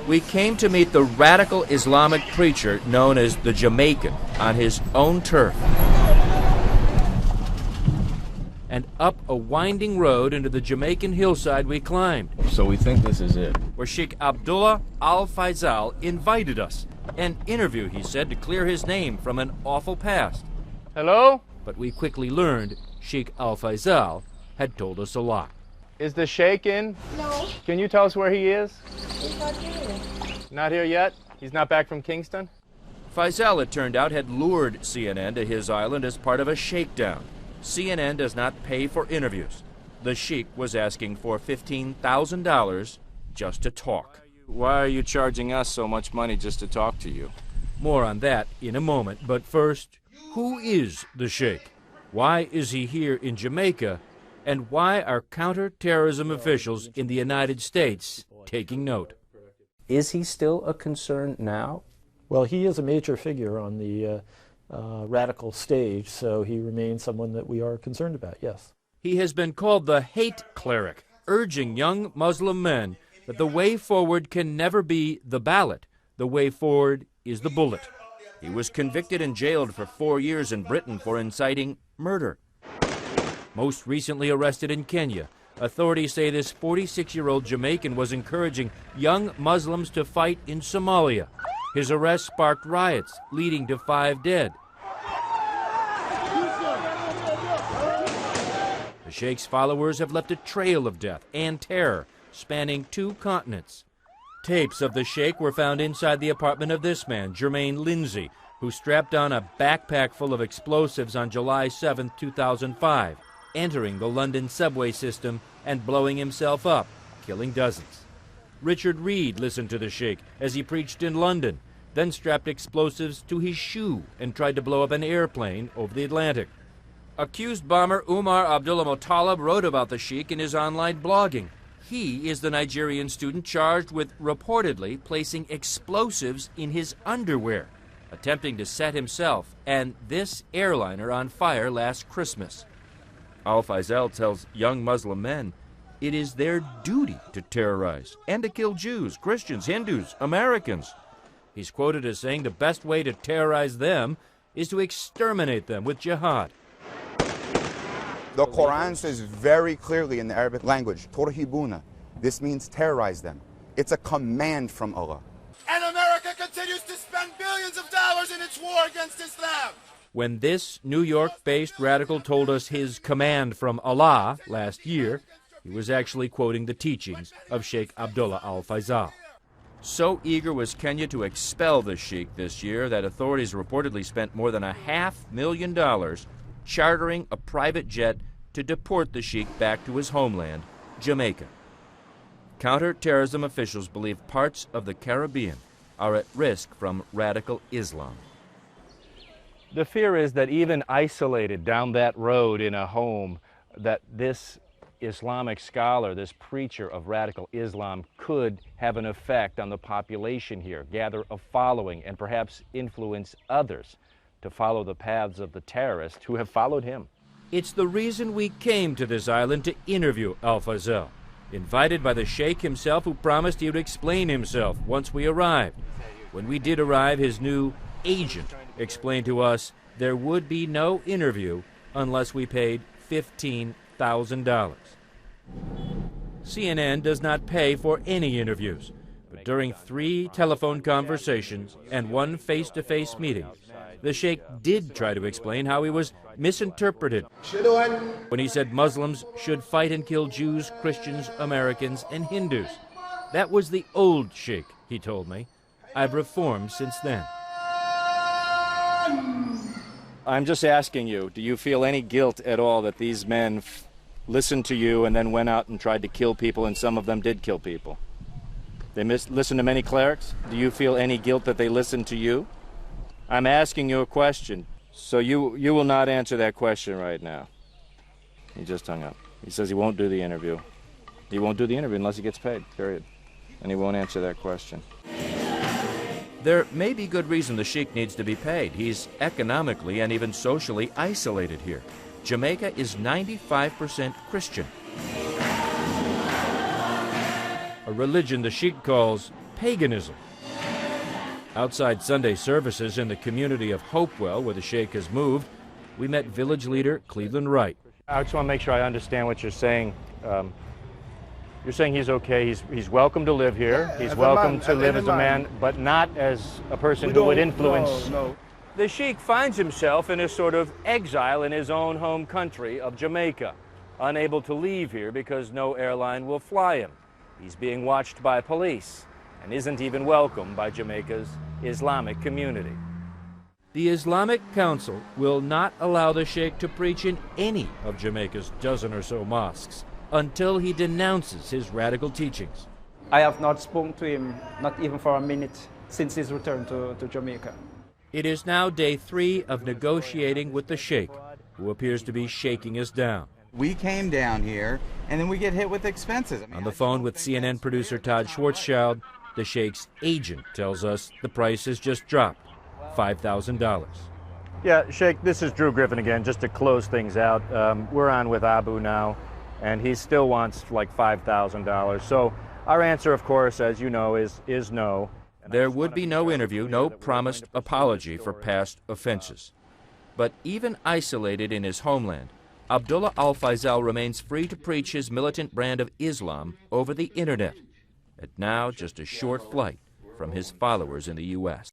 We came to meet the radical Islamic preacher known as the Jamaican on his own turf. And up a winding road into the Jamaican hillside we climbed. So we think this is it. Where Shaykh Abdullah al-Faisal invited us. An interview, he said, to clear his name from an awful past. Hello? But we quickly learned Shaykh al-Faisal had told us a lie. Is the Sheikh in? No. Can you tell us where he is? He's not here. Not here yet? He's not back from Kingston? Faisal, it turned out, had lured CNN to his island as part of a shakedown. CNN does not pay for interviews. The sheikh was asking for $15,000 just to talk. Why are you charging us so much money just to talk to you? More on that in a moment, but first, who is the sheikh? Why is he here in Jamaica? And why are counter-terrorism officials in the United States taking note? Is he still a concern now? Well, he is a major figure on the radical stage, so he remains someone that we are concerned about, yes. He has been called the hate cleric, urging young Muslim men that the way forward can never be the ballot. The way forward is the bullet. He was convicted and jailed for 4 years in Britain for inciting murder. Most recently arrested in Kenya. Authorities say this 46-year-old Jamaican was encouraging young Muslims to fight in Somalia. His arrest sparked riots, leading to 5 dead. The Sheikh's followers have left a trail of death and terror spanning 2 continents. Tapes of the Sheikh were found inside the apartment of this man, Jermaine Lindsay, who strapped on a backpack full of explosives on July 7, 2005, entering the London subway system and blowing himself up, killing dozens. Richard Reed listened to the Sheikh as he preached in London, then strapped explosives to his shoe and tried to blow up an airplane over the Atlantic. Accused bomber Umar Abdullah Muttalib wrote about the Sheikh in his online blogging. He is the Nigerian student charged with reportedly placing explosives in his underwear, attempting to set himself and this airliner on fire last Christmas. Al-Faisal tells young Muslim men it is their duty to terrorize and to kill Jews, Christians, Hindus, Americans. He's quoted as saying the best way to terrorize them is to exterminate them with jihad. The Qur'an says very clearly in the Arabic language, Turhibuna. This means terrorize them. It's a command from Allah. And America continues to spend billions of dollars in its war against Islam. When this New York-based radical told us his command from Allah last year, he was actually quoting the teachings of Shaykh Abdullah al-Faisal. So eager was Kenya to expel the sheikh this year that authorities reportedly spent more than $500,000 chartering a private jet to deport the sheikh back to his homeland, Jamaica. Counter-terrorism officials believe parts of the Caribbean are at risk from radical Islam. The fear is that even isolated down that road in a home, that this Islamic scholar, this preacher of radical Islam, could have an effect on the population here, gather a following, and perhaps influence others to follow the paths of the terrorists who have followed him. It's the reason we came to this island to interview al-Faisal, invited by the sheikh himself, who promised he would explain himself once we arrived. When we did arrive, his new agent explained to us there would be no interview unless we paid $15,000. CNN does not pay for any interviews, but during 3 telephone conversations and 1 face-to-face meeting, the sheikh did try to explain how he was misinterpreted when he said Muslims should fight and kill Jews, Christians, Americans, and Hindus. That was the old sheikh, he told me. I've reformed since then. I'm just asking you, do you feel any guilt at all that these men listened to you and then went out and tried to kill people, and some of them did kill people? They listened to many clerics? Do you feel any guilt that they listened to you? I'm asking you a question, so you will not answer that question right now. He just hung up. He says he won't do the interview. He won't do the interview unless he gets paid, period. And he won't answer that question. There may be good reason the sheikh needs to be paid. He's economically and even socially isolated here. Jamaica is 95% Christian. a religion the Sheikh calls paganism. Outside Sunday services in the community of Hopewell, where the Sheikh has moved, we met village leader Cleveland Wright. I just want to make sure I understand what you're saying. You're saying he's okay, he's welcome to live here, he's welcome to live as a man, but not as a person who would influence. No. The Sheikh finds himself in a sort of exile in his own home country of Jamaica, unable to leave here because no airline will fly him. He's being watched by police and isn't even welcomed by Jamaica's Islamic community. The Islamic Council will not allow the Sheikh to preach in any of Jamaica's dozen or so mosques until he denounces his radical teachings. I have not spoken to him, not even for a minute, since his return to Jamaica. It is now day 3 of negotiating with the Sheikh, who appears to be shaking us down. We came down here, and then we get hit with expenses. On the phone with CNN producer Todd Schwarzschild, the Sheikh's agent tells us the price has just dropped, $5,000. Yeah, Sheikh, this is Drew Griffin again, just to close things out. We're on with Abu now, and he still wants like $5,000. So our answer, of course, as you know, is no. There would be no interview, no promised apology for past offenses. But even isolated in his homeland, Abdullah al-Faisal remains free to preach his militant brand of Islam over the internet, at now just a short flight from his followers in the U.S.